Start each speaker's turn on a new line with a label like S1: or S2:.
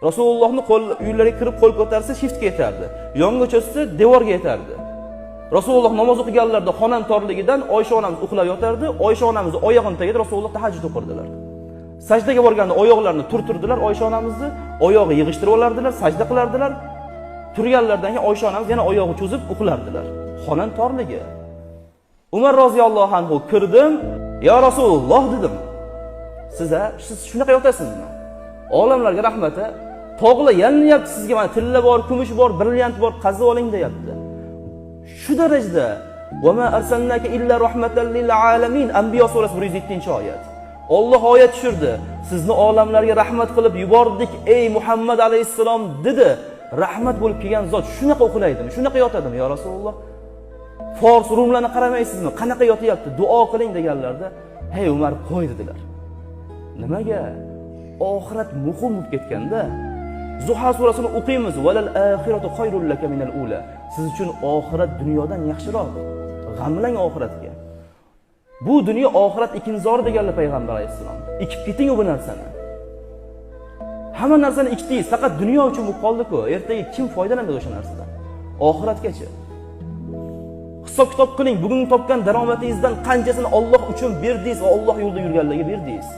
S1: Rasulullohning uylariga kirib qo'l ko'tarsa shiftga yetardi. Yonga cho'zsa devorga yetardi. Rasululloh namoz o'qiganlarida xonam torligidan Oysha onamiz uxlab yotardi. Oysha onamiz oyog'ini tagida Rasululloh tahajjud o'qirdilar. Sajdaga borganda oyoqlarini turtirdilar Oysha onamizni, oyog'i yig'ishtirib olardilar, sajda qilardilar. Turganlardan keyin Oysha onamiz yana oyog'i cho'zib uxlardilar. Xonam torligi. Umar roziyallohu anhu kirdim, "Ya Rasululloh" dedim. Siz shunaqa yotasizmi? Olamlarga rahmati, tog'lar yalnyapti sizga, mana tilla bor, kumush bor, brilliant bor, qazib oling deyapti. Shu darajada "Va ma arsalnaka illa rahmatan lil alamin" Anbiyo surasi 107-oyat. Alloh oyat tushirdi. Sizni olamlarga rahmat qilib yubordik ey Muhammad alayhisalom dedi. Rahmat bo'lib kelgan zot shunaqa uxlaydimi? Shunaqa yotadimi ya Rasululloh? Fors rumlarni qaramaysizmi? Qanaqa yotyapti? Duo qiling deganlarda, "Hey Umar, qo'y" dedilar. Nimaga? Oxirat muhim bo'lib ketganda Zuha surasini o'qiymiz. "Valal axiratu khayrul laka minal ula." Siz uchun oxirat dunyodan yaxshiroq. G'amlang oxiratga. Bu dunyo oxirat ikinzori deganlar payg'ambar alayhisalom. Ikib keting bu narsani. Hamma narsani ikdingiz, faqat dunyo uchun bo'lib qoldi-ku. Ertaga kim foydalanadi o'sha narsadan? Oxiratgacha. Hisob-kitob qiling, bugun topgan daromadingizdan qanchasini Alloh uchun berdingiz va Alloh yo'lida yurganlarga berdingiz.